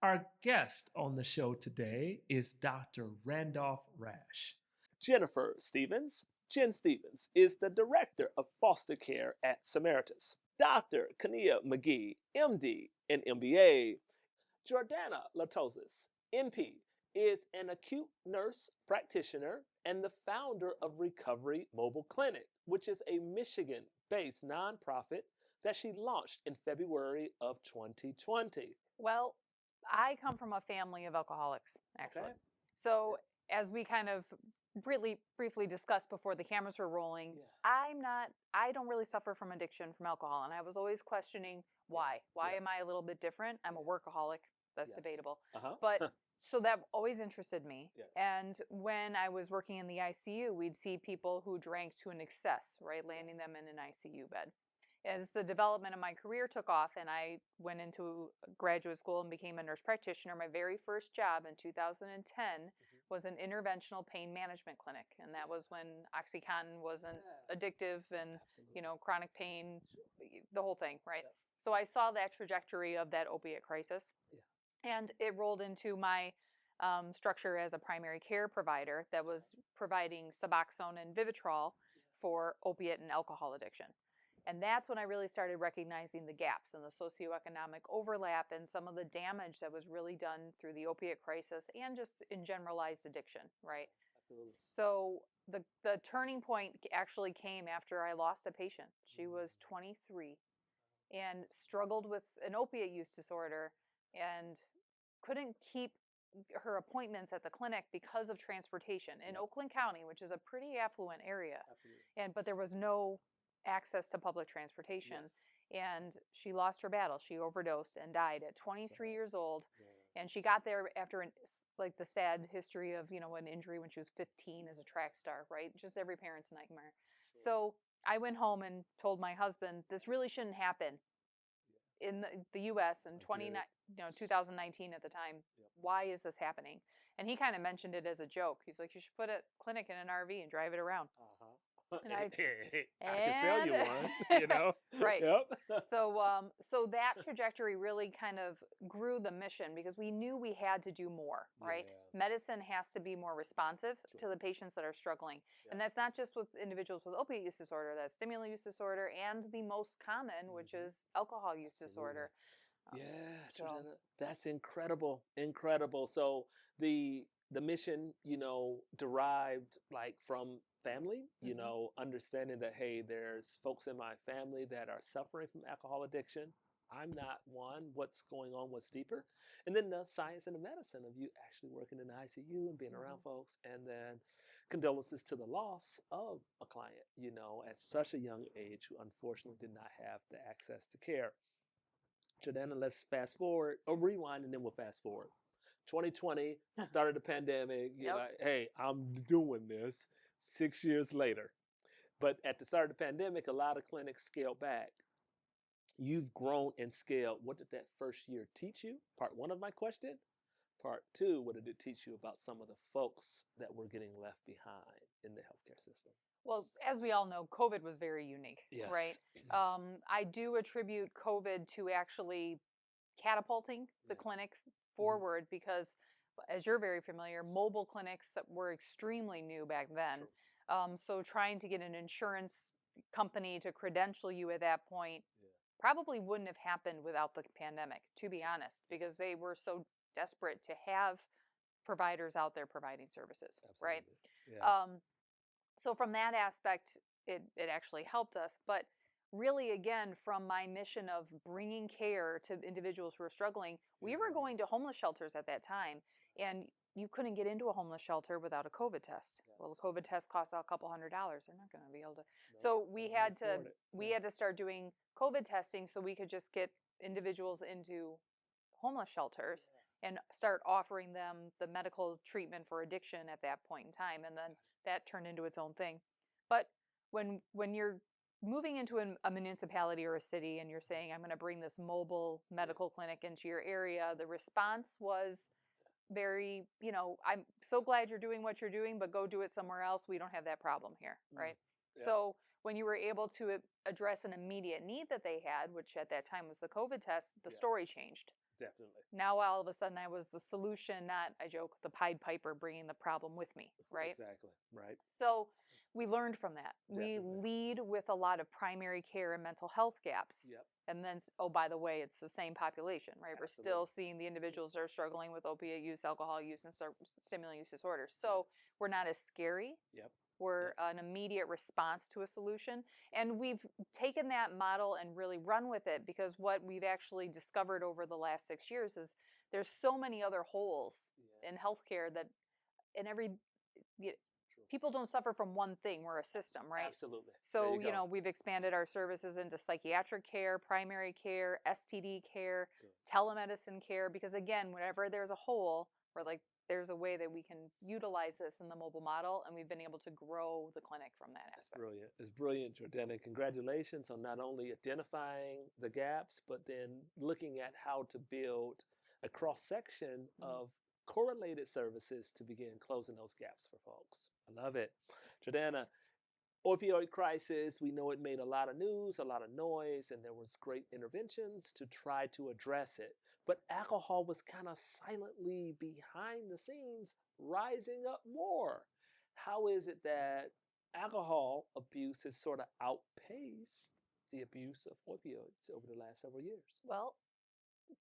Our guest on the show today is Dr. Randolph Rash. Jennifer Stevens. Jen Stevens is the Director of Foster Care at Samaritas. Dr. Kania McGhee, MD and MBA. Jordana Latozis, NP, is an acute nurse practitioner and the founder of Recovery Mobile Clinic, which is a Michigan-based nonprofit that she launched in February of 2020. Well, I come from a family of alcoholics, actually. Okay. So as we kind of really briefly discussed before the cameras were rolling, I don't really suffer from addiction from alcohol. And I was always questioning why. Why am I a little bit different? I'm a workaholic. That's debatable. But so that always interested me. Yes. And when I was working in the ICU, we'd see people who drank to an excess, right? Landing them in an ICU bed. As the development of my career took off and I went into graduate school and became a nurse practitioner, my very first job in 2010 was an interventional pain management clinic. And that was when OxyContin wasn't addictive and, chronic pain, the whole thing, right? Yep. So I saw that trajectory of that opiate crisis. Yeah. And it rolled into my structure as a primary care provider that was providing Suboxone and Vivitrol for opiate and alcohol addiction. And that's when I really started recognizing the gaps and the socioeconomic overlap and some of the damage that was really done through the opiate crisis and just in generalized addiction, right? Absolutely. So the turning point actually came after I lost a patient. She was 23 and struggled with an opiate use disorder and couldn't keep her appointments at the clinic because of transportation in Oakland County, which is a pretty affluent area. Absolutely. But there was no access to public transportation. Yes. And she lost her battle. She overdosed and died at 23 years old. Yeah. And she got there after the sad history of, an injury when she was 15 as a track star, right? Just every parent's nightmare. Sure. So I went home and told my husband, this really shouldn't happen in the U.S. in 2019 at the time. Yep. Why is this happening? And he kind of mentioned it as a joke. He's like, you should put a clinic in an RV and drive it around. And I can sell you one, Right. Yep. So that trajectory really kind of grew the mission because we knew we had to do more, right? Yeah. Medicine has to be more responsive to the patients that are struggling. Yeah. And that's not just with individuals with opiate use disorder, that's stimulant use disorder, and the most common, which is alcohol use disorder. Yeah, Jordana, that's incredible. So the mission, derived from family, understanding that, hey, there's folks in my family that are suffering from alcohol addiction. I'm not one. What's going on? What's deeper? And then the science and the medicine of you actually working in the ICU and being around folks. And then condolences to the loss of a client, at such a young age who unfortunately did not have the access to care. Jordana, let's fast forward or rewind and then we'll fast forward. 2020, started the pandemic. You're like, hey, I'm doing this 6 years later. But at the start of the pandemic, a lot of clinics scaled back. You've grown and scaled. What did that first year teach you? Part one of my question. Part two, what did it teach you about some of the folks that were getting left behind in the healthcare system? Well, as we all know, COVID was very unique, right? I do attribute COVID to actually catapulting the clinic forward because, as you're very familiar, mobile clinics were extremely new back then. So trying to get an insurance company to credential you at that point probably wouldn't have happened without the pandemic, to be honest, because they were so desperate to have providers out there providing services, right? Yeah. So from that aspect, it actually helped us. But really, again, from my mission of bringing care to individuals who are struggling, we were going to homeless shelters at that time. And you couldn't get into a homeless shelter without a COVID test. Well, a COVID test costs a couple $100. They're not going to be able to. So we had to start doing COVID testing so we could just get individuals into homeless shelters and start offering them the medical treatment for addiction at that point in time. And then that turned into its own thing. But when you're moving into a municipality or a city and you're saying, I'm going to bring this mobile medical clinic into your area, the response was very, I'm so glad you're doing what you're doing, but go do it somewhere else. We don't have that problem here, right? Yeah. So when you were able to address an immediate need that they had, which at that time was the COVID test, the story changed. Definitely. Now all of a sudden I was the solution, not, I joke, the Pied Piper bringing the problem with me, right? Exactly. Right. So we learned from that. We Definitely. lead with a lot of primary care and mental health gaps. Yep. And then, oh, by the way, it's the same population, right? We're Absolutely. still seeing the individuals that are struggling with opiate use, alcohol use, and stimulant use disorders. So we're not as scary. Yep. We're an immediate response to a solution. And we've taken that model and really run with it, because what we've actually discovered over the last 6 years is there's so many other holes in healthcare that people don't suffer from one thing. We're a system, right? Absolutely. So, we've expanded our services into psychiatric care, primary care, STD care, telemedicine care, because again, whenever there's a hole, we're like, there's a way that we can utilize this in the mobile model, and we've been able to grow the clinic from that aspect. Brilliant. It's brilliant, Jordana. Congratulations on not only identifying the gaps, but then looking at how to build a cross-section of correlated services to begin closing those gaps for folks. I love it. Jordana, opioid crisis, we know it made a lot of news, a lot of noise, and there was great interventions to try to address it. But alcohol was kind of silently behind the scenes, rising up more. How is it that alcohol abuse has sort of outpaced the abuse of opioids over the last several years? Well,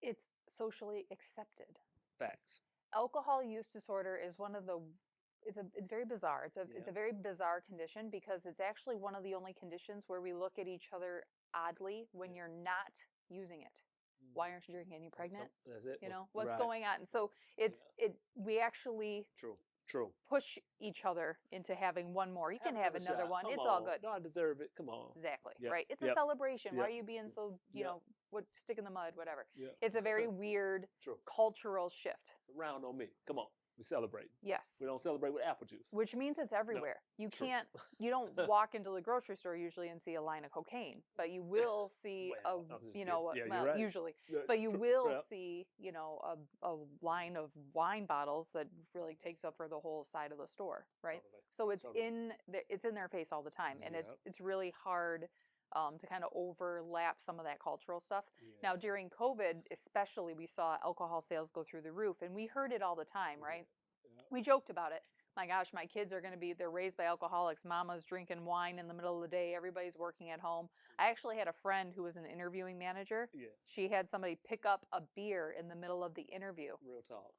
it's socially accepted. Facts. Alcohol use disorder is one of the it's very bizarre. It's a very bizarre condition, because it's actually one of the only conditions where we look at each other oddly when you're not using it. Why aren't you drinking? Are you pregnant? That's it. What's going on? And so we actually True. push each other into having one more. You can have another one. Come it's on. all good. No, I deserve it. Come on. Exactly. Yep. Right. It's a celebration. Why are you being so, stick in the mud, whatever. It's a very weird cultural shift. It's around on me. Come on. We celebrate. Yes. We don't celebrate with apple juice. Which means it's everywhere. You can't, you don't walk into the grocery store usually and see a line of cocaine, but you will see usually, but you will see, a line of wine bottles that really takes up for the whole side of the store, right? Totally. So it's in their face all the time, and it's really hard to kind of overlap some of that cultural stuff. Now, during COVID, especially, we saw alcohol sales go through the roof, and we heard it all the time, right? We joked about it. My gosh, my kids are they're raised by alcoholics. Mama's drinking wine in the middle of the day. Everybody's working at home. I actually had a friend who was an interviewing manager. She had somebody pick up a beer in the middle of the interview. Real talk.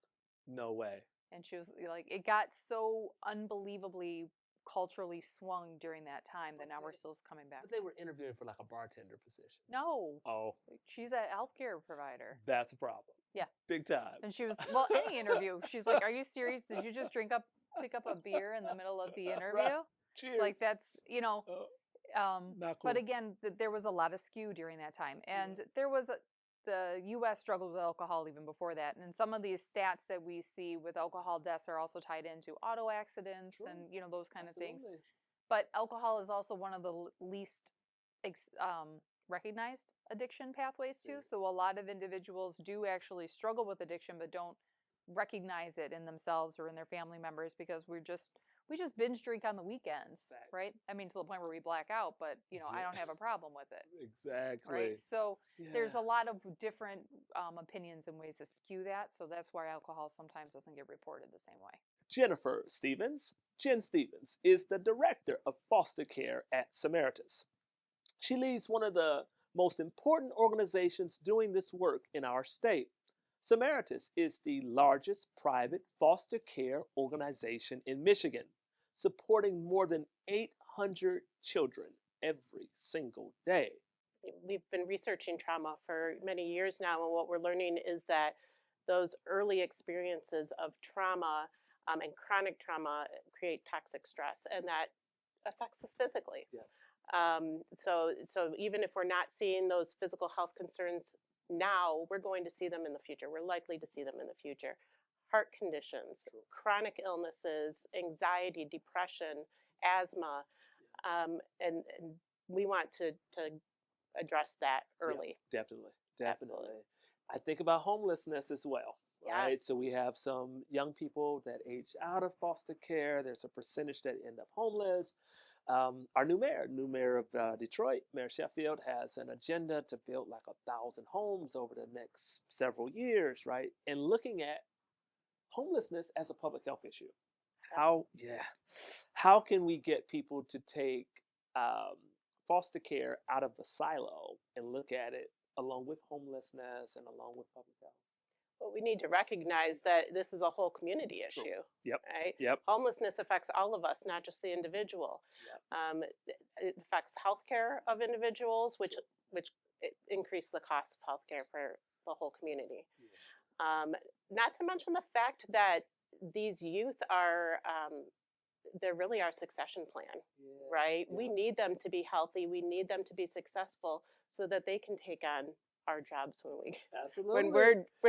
No way. And she was like, it got so unbelievably culturally swung during that time that now we're still coming back. But they were interviewing for like a bartender position. No. Oh. She's a healthcare provider. That's a problem. Yeah. Big time. And she was, any interview. She's like, are you serious? Did you just pick up a beer in the middle of the interview? Right. Cheers. Like that's, not cool. But again, there was a lot of skew during that time. And there was the U.S. struggled with alcohol even before that. And some of these stats that we see with alcohol deaths are also tied into auto accidents and, those kind of things. But alcohol is also one of the least recognized addiction pathways too. So a lot of individuals do actually struggle with addiction, but don't recognize it in themselves or in their family members, because we just binge drink on the weekends, right? I mean, to the point where we black out, but I don't have a problem with it. Exactly. Right. So there's a lot of different opinions and ways to skew that. So that's why alcohol sometimes doesn't get reported the same way. Jennifer Stevens, Jen Stevens, is the director of foster care at Samaritas. She leads one of the most important organizations doing this work in our state. Samaritas is the largest private foster care organization in Michigan, supporting more than 800 children every single day. We've been researching trauma for many years now, and what we're learning is that those early experiences of trauma and chronic trauma create toxic stress, and that affects us physically. Yes. So even if we're not seeing those physical health concerns now, we're going to see them in the future. We're likely to see them in the future. Heart conditions, chronic illnesses, anxiety, depression, asthma, and we want to address that early. Yeah, definitely. Absolutely. I think about homelessness as well. Right? Yes. So we have some young people that age out of foster care. There's a percentage that end up homeless. our new mayor of Detroit, Mayor Sheffield, has an agenda to build like 1,000 homes over the next several years, right? And looking at homelessness as a public health issue. How can we get people to take foster care out of the silo and look at it along with homelessness and along with public health? Well, we need to recognize that this is a whole community True. issue. Yep. Right? Yep. Homelessness affects all of us, not just the individual. Yep. It affects healthcare of individuals, which increase the cost of healthcare for the whole community. Yeah. Not to mention the fact that these youth are they're really our succession plan, right? Yeah. We need them to be healthy. We need them to be successful so that they can take on our jobs when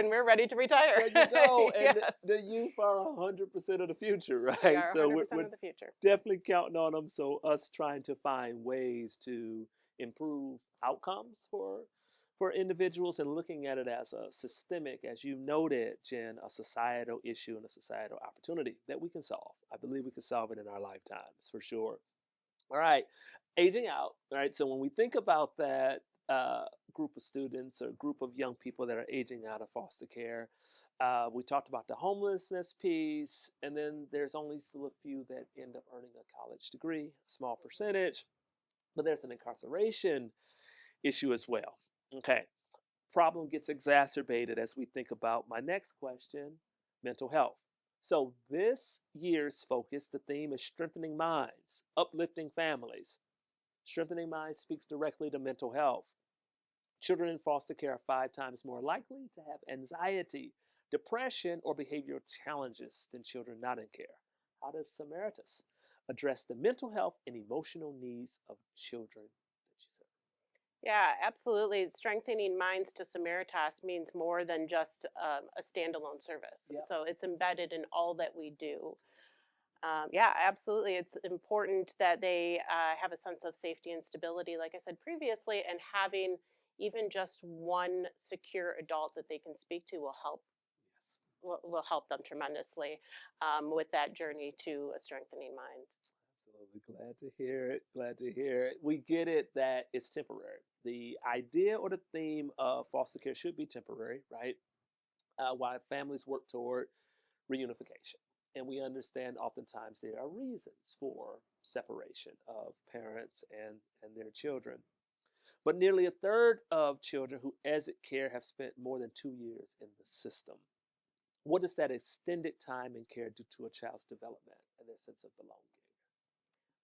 we're ready to retire. There you go. And Yes. the youth are 100% of the future, right? They are 100% So we're of the future. definitely counting on them. So us trying to find ways to improve outcomes for individuals and looking at it as a systemic, as you noted, Jen, a societal issue and a societal opportunity that we can solve. I believe we can solve it in our lifetimes for sure. All right, aging out. All right, so when we think about that group of students or group of young people that are aging out of foster care, we talked about the homelessness piece, and then there's only still a few that end up earning a college degree, a small percentage, but there's an incarceration issue as well. Okay, problem gets exacerbated as we think about my next question, mental health. So this year's focus, the theme is strengthening minds, uplifting families. Strengthening minds speaks directly to mental health. Children in foster care are 5 times more likely to have anxiety, depression, or behavioral challenges than children not in care. How does Samaritas address the mental health and emotional needs of children that you serve? Yeah, absolutely. Strengthening minds to Samaritas means more than just a standalone service. Yep. So it's embedded in all that we do. Yeah, absolutely. It's important that they have a sense of safety and stability, like I said previously, and having even just one secure adult that they can speak to will help. Yes. Will help them tremendously with that journey to a strengthening mind. Absolutely. Glad to hear it. Glad to hear it. We get it that it's temporary. The idea or the theme of foster care should be temporary, right? While families work toward reunification. And we understand oftentimes there are reasons for separation of parents and their children. But nearly a third of children who exit care have spent more than 2 years in the system. What does that extended time in care do to a child's development and their sense of belonging?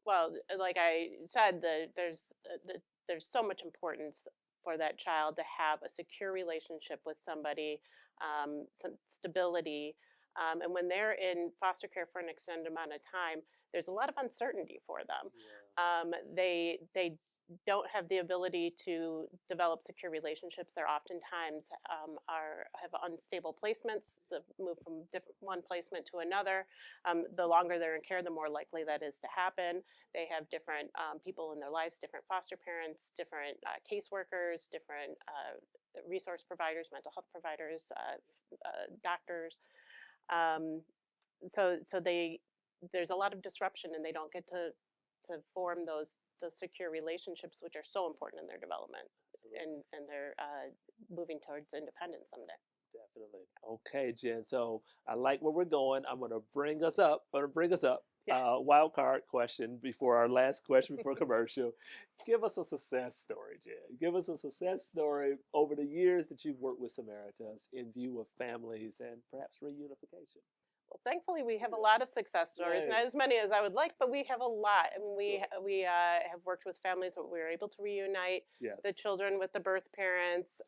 Well, like I said, there's so much importance for that child to have a secure relationship with somebody, some stability. And when they're in foster care for an extended amount of time, there's a lot of uncertainty for them. Yeah. They don't have the ability to develop secure relationships. They're oftentimes have unstable placements, move from one placement to another. The longer they're in care, the more likely that is to happen. They have different people in their lives, different foster parents, different caseworkers, different resource providers, mental health providers, doctors. So there's a lot of disruption, and they don't get to form those secure relationships, which are so important in their development. Absolutely. And they're moving towards independence someday. Definitely. Okay, Jen. So I like where we're going. I'm going to bring us up. Yeah. Wild card question before our last question before commercial. Give us a success story, Jen. Give us a success story over the years that you've worked with Samaritas in view of families and perhaps reunification. Well, thankfully, we have a lot of success stories. Right. Not as many as I would like, but we have a lot. I mean, we have worked with families where we were able to reunite the children with the birth parents.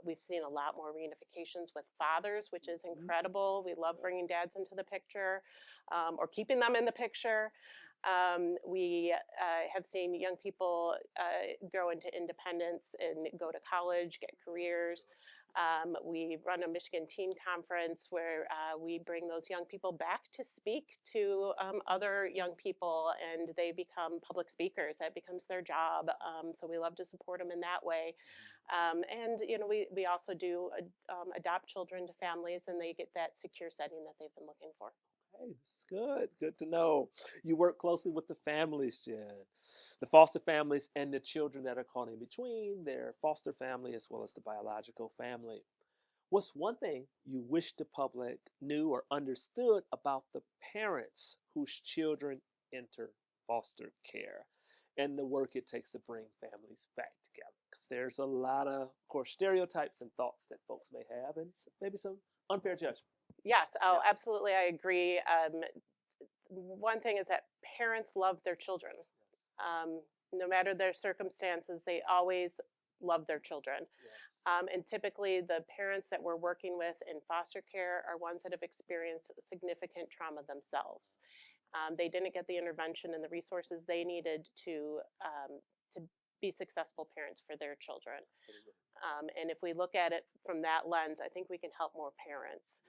We've seen a lot more reunifications with fathers, which is incredible. We love bringing dads into the picture or keeping them in the picture. We have seen young people grow into independence and go to college, get careers. We run a Michigan Teen Conference where we bring those young people back to speak to other young people, and they become public speakers. That becomes their job. So we love to support them in that way. And we also do adopt children to families, and they get that secure setting that they've been looking for. Hey, this is good. Good to know. You work closely with the families, Jen, the foster families and the children that are caught in between their foster family as well as the biological family. What's one thing you wish the public knew or understood about the parents whose children enter foster care and the work it takes to bring families back together? Because there's a lot of course, stereotypes and thoughts that folks may have, and maybe some unfair judgment. Yes, oh, Yeah. absolutely, I agree. One thing is that parents love their children. No matter their circumstances, they always love their children. Yes. And typically, the parents that we're working with in foster care are ones that have experienced significant trauma themselves. They didn't get the intervention and the resources they needed to be successful parents for their children. And if we look at it from that lens, I think we can help more parents,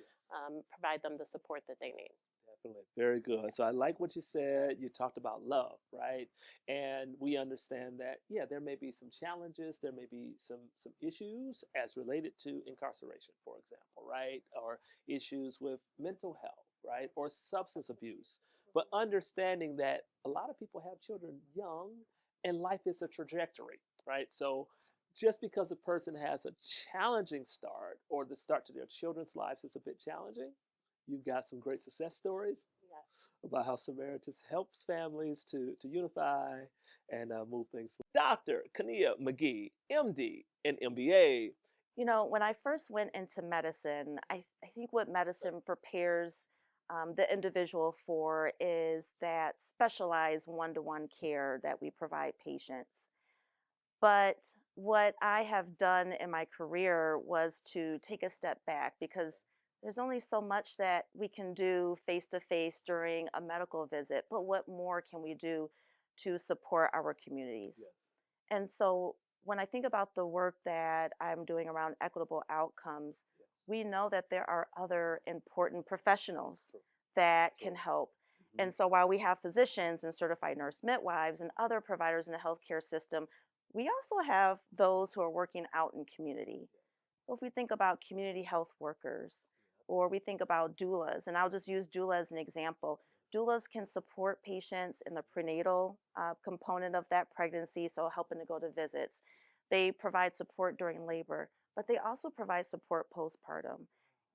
provide them the support that they need. Definitely. Very good. So I like what you said. You talked about love, right? And we understand that, yeah, there may be some challenges, there may be some issues as related to incarceration, for example, right? Or issues with mental health, right? Or substance abuse. But understanding that a lot of people have children young and life is a trajectory, right? So just because a person has a challenging start or the start to their children's lives is a bit challenging, you've got some great success stories Yes. about how Samaritas helps families to unify and move things. Dr. Kania McGhee, MD and MBA. You know, when I first went into medicine, I think what medicine prepares the individual for is that specialized one-to-one care that we provide patients. But what I have done in my career was to take a step back because there's only so much that we can do face to face during a medical visit, but what more can we do to support our communities? Yes. And so when I think about the work that I'm doing around equitable outcomes, Yes. we know that there are other important professionals Sure. that Sure. can help. Mhm. And so while we have physicians and certified nurse midwives and other providers in the healthcare system, we also have those who are working out in community. So if we think about community health workers, or we think about doulas, and I'll just use doula as an example. Doulas can support patients in the prenatal component of that pregnancy, so helping to go to visits. They provide support during labor, but they also provide support postpartum.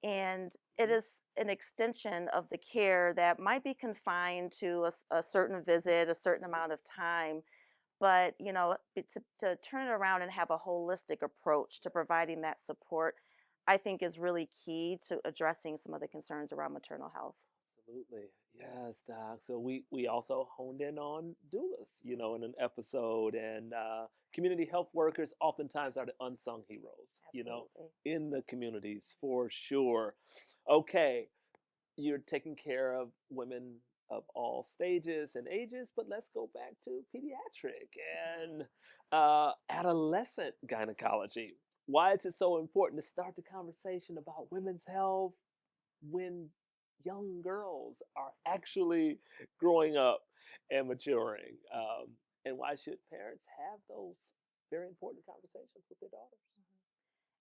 And it is an extension of the care that might be confined to a certain visit, a certain amount of time, but you know, to turn it around and have a holistic approach to providing that support, I think is really key to addressing some of the concerns around maternal health. Absolutely. Yes, Doc. So we also honed in on doulas, in an episode, and community health workers oftentimes are the unsung heroes, Absolutely. in the communities for sure. Okay, you're taking care of women of all stages and ages, but let's go back to pediatric and adolescent gynecology. Why is it so important to start the conversation about women's health when young girls are actually growing up and maturing? And why should parents have those very important conversations with their daughters?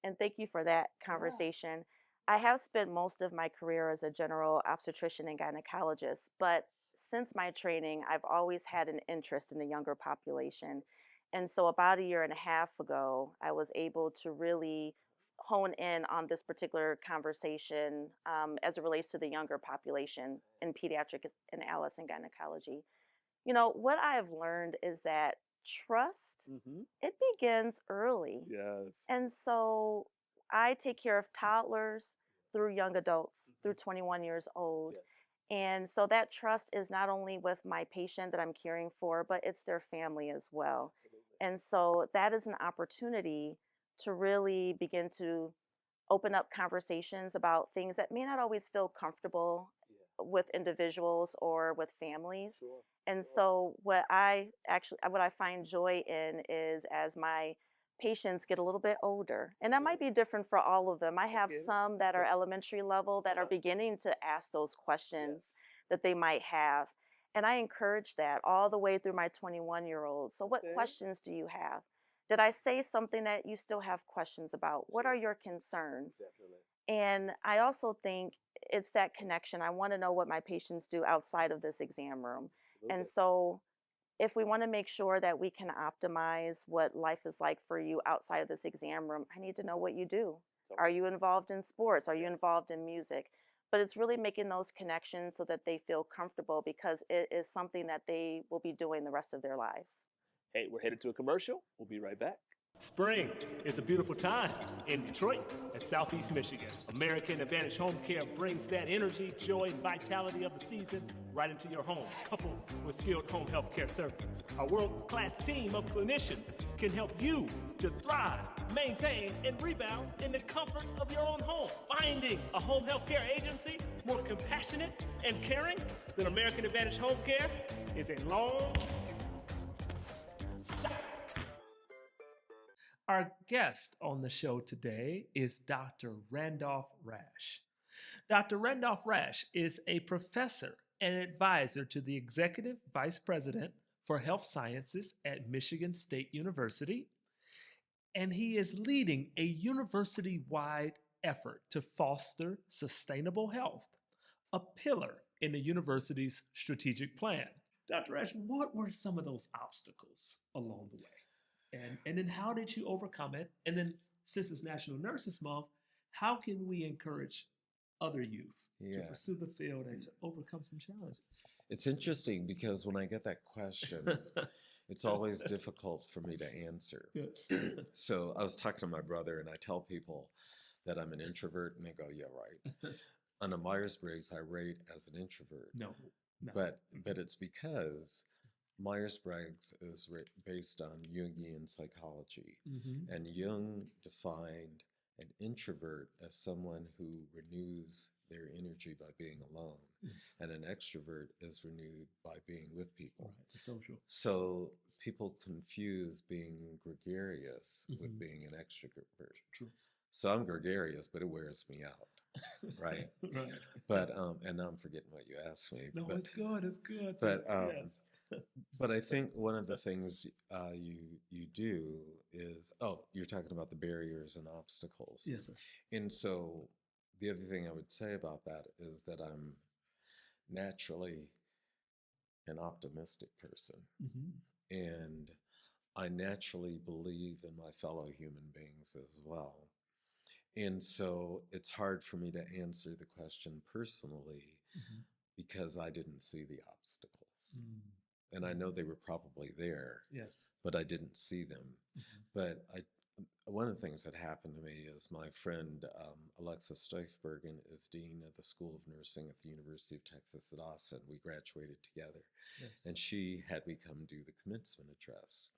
And thank you for that Yeah. conversation. I have spent most of my career as a general obstetrician and gynecologist, but since my training, I've always had an interest in the younger population. And so about a year and a half ago, I was able to really hone in on this particular conversation as it relates to the younger population in pediatric and adolescent gynecology. You know, what I've learned is that trust, Mm-hmm. it begins early. Yes. And so I take care of toddlers through young adults through 21 years old. Yes. And so that trust is not only with my patient that I'm caring for, but it's their family as well. Absolutely. And so that is an opportunity to really begin to open up conversations about things that may not always feel comfortable Yeah. with individuals or with families. Sure. And Sure. so what I find joy in is as my patients get a little bit older, and that might be different for all of them. I have get it. some that are elementary level that are Uh-huh. beginning to ask those questions Yes. that they might have. And I encourage that all the way through my 21-year-old. So what Okay. questions do you have? Did I say something that you still have questions about? What Sure. are your concerns? Definitely. And I also think it's that connection. I want to know what my patients do outside of this exam room. And Absolutely. so if we want to make sure that we can optimize what life is like for you outside of this exam room, I need to know what you do. So, Are you involved in sports? Are you yes. involved in music? But it's really making those connections so that they feel comfortable, because it is something that they will be doing the rest of their lives. Hey, we're headed to a commercial. We'll be right back. Spring is a beautiful time in Detroit and Southeast Michigan. American Advantage Home Care brings that energy, joy, and vitality of the season right into your home, coupled with skilled home health care services. Our world-class team of clinicians can help you to thrive, maintain, and rebound in the comfort of your own home. Finding a home health care agency more compassionate and caring than American Advantage Home Care is a long shot. Our guest on the show today is Dr. Randolph Rash. Dr. Randolph Rash is a professor and advisor to the Executive Vice President for Health Sciences at Michigan State University, and he is leading a university-wide effort to foster sustainable health, a pillar in the university's strategic plan. Dr. Rash, what were some of those obstacles along the way? And then how did you overcome it? And then since it's National Nurses Month, how can we encourage other youth to pursue the field and to overcome some challenges? It's interesting because when I get that question, it's always difficult for me to answer. Yes. So I was talking to my brother, and I tell people that I'm an introvert, and they go, yeah, right. On a Myers-Briggs, I rate as an introvert. No. But it's because Myers-Briggs is based on Jungian psychology, Mm-hmm. and Jung defined an introvert as someone who renews their energy by being alone, and an extrovert is renewed by being with people. Right, the social. So people confuse being gregarious with Mhm. being an extrovert. True. So I'm gregarious, but it wears me out, right? Right. But and now I'm forgetting what you asked me. No, but, it's good. It's good. but yes. but I think one of the things you do is, you're talking about the barriers and obstacles. Yes, sir. And so the other thing I would say about that is that I'm naturally an optimistic person, Mm-hmm. and I naturally believe in my fellow human beings as well. And so it's hard for me to answer the question personally Mm-hmm. because I didn't see the obstacles. Mm. And I know they were probably there, Yes. but I didn't see them. Mm-hmm. But one of the things that happened to me is my friend Alexis Steifbergen is dean of the School of Nursing at the University of Texas at Austin. We graduated together, Yes. and she had me come do the commencement address.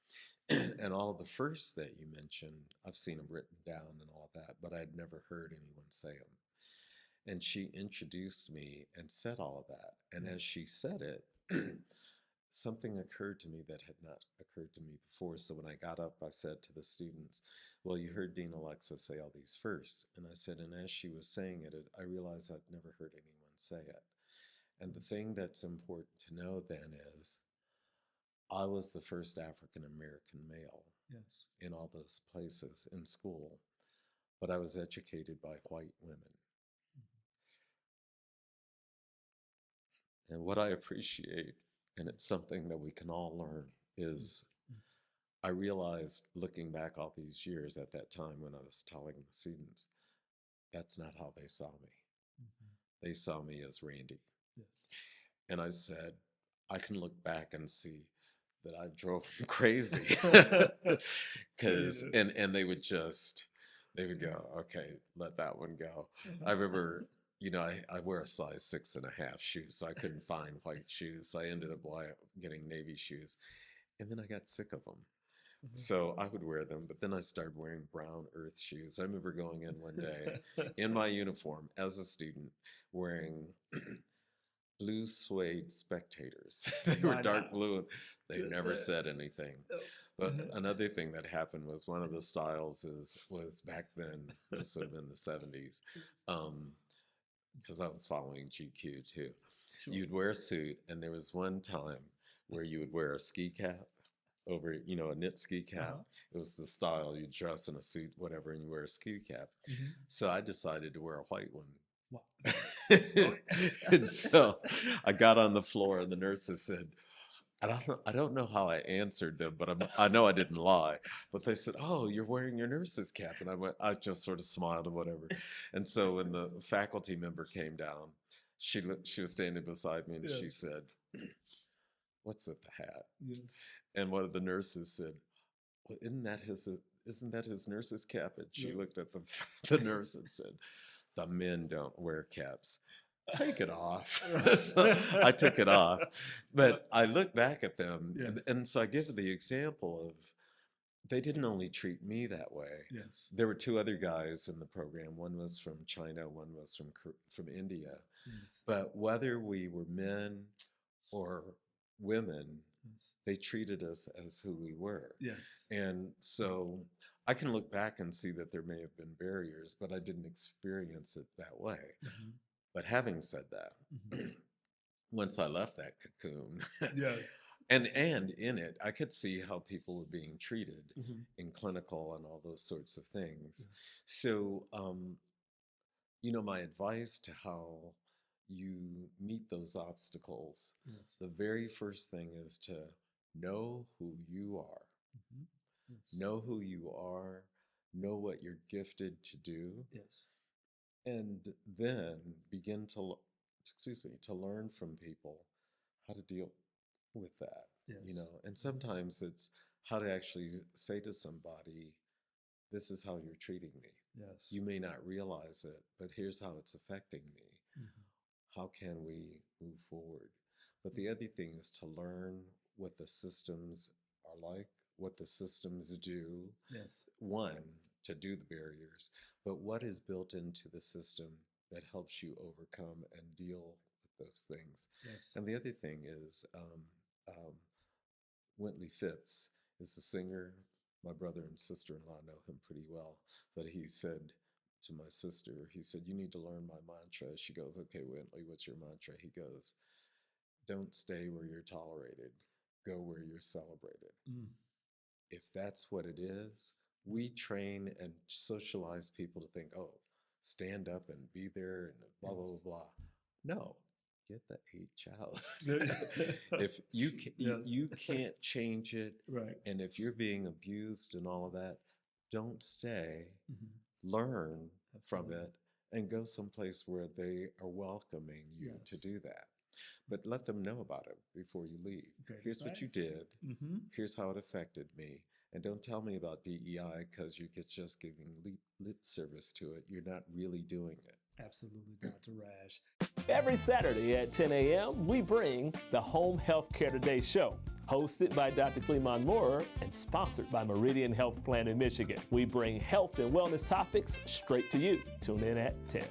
And all of the firsts that you mentioned, I've seen them written down and all of that, but I'd never heard anyone say them. And she introduced me and said all of that. And as she said it, something occurred to me that had not occurred to me before. So when I got up, I said to the students, well, you heard Dean Alexa say all these first. And I said, and as she was saying it, I realized I'd never heard anyone say it. And the thing that's important to know then is I was the first African-American male Yes. in all those places in school, but I was educated by white women. And what I appreciate, and it's something that we can all learn, is I realized looking back all these years at that time when I was telling the students, that's not how they saw me. Mm-hmm. They saw me as Randy. Yes. And I said, I can look back and see that I drove him crazy. and they would go, okay, let that one go. I remember, I wear a size 6.5 shoes, so I couldn't find white shoes. So I ended up getting navy shoes. And then I got sick of them. Mm-hmm. So I would wear them, but then I started wearing brown earth shoes. I remember going in one day in my uniform as a student wearing blue suede Spectators. They were dark blue and they never said anything. But another thing that happened was one of the styles was back then, this would have been the 70s, because I was following GQ too. Sure. You'd wear a suit, and there was one time where you would wear a ski cap over, a knit ski cap. Uh-huh. It was the style. You dress in a suit, whatever, and you wear a ski cap. Mm-hmm. So I decided to wear a white one Wow. And so I got on the floor, and the nurses said, I don't know how I answered them, but I know I didn't lie. But they said, "Oh, you're wearing your nurse's cap," and I just sort of smiled and whatever. And so when the faculty member came down, she was standing beside me, and she Yes. said, "What's with the hat?" Yes. And one of the nurses said, "Well, isn't that his nurse's cap?" And she Yeah. looked at the nurse and said, "The men don't wear caps. Take it off." So I took it off. But I look back at them, Yes. and so I give the example of they didn't only treat me that way. Yes. There were two other guys in the program. One was from China, one was from India. Yes. But whether we were men or women, Yes. they treated us as who we were. Yes. And so I can look back and see that there may have been barriers, but I didn't experience it that way. Mm-hmm. But having said that, Mm-hmm. once I left that cocoon, Yes. and in it, I could see how people were being treated Mm-hmm. in clinical and all those sorts of things. Yes. So, my advice to how you meet those obstacles, Yes. the very first thing is to know who you are. Mm-hmm. Yes. Know who you are, know what you're gifted to do, Yes. and then begin to learn from people how to deal with that. Yes. And sometimes it's how to actually say to somebody, "This is how you're treating me. Yes. You may not realize it, but here's how it's affecting me. Mm-hmm. How can we move forward?" But the other thing is to learn what the systems are like, what the systems do. Yes. One, to do the barriers, but what is built into the system that helps you overcome and deal with those things. Yes. And the other thing is, Wintley Phipps is a singer. My brother and sister-in-law know him pretty well, but he said to my sister, he said, "You need to learn my mantra." She goes, "Okay, Wintley, what's your mantra?" He goes, "Don't stay where you're tolerated, go where you're celebrated." Mm. If that's what it is, we train and socialize people to think, "Oh, stand up and be there and blah, blah, blah, blah." No, get the H out. If you you can't change it, Right. and if you're being abused and all of that, don't stay. Mm-hmm. Learn from Absolutely. it and go someplace where they are welcoming you to Yes. do that. But let them know about it before you leave. Great Here's what you advice. did. Mm-hmm. Here's how it affected me. And don't tell me about DEI because you're just giving lip service to it. You're not really doing it. Absolutely, Dr. Rash. Every Saturday at 10 a.m., we bring the Home Healthcare Today show, hosted by Dr. Cleamon Moore and sponsored by Meridian Health Plan in Michigan. We bring health and wellness topics straight to you. Tune in at 10.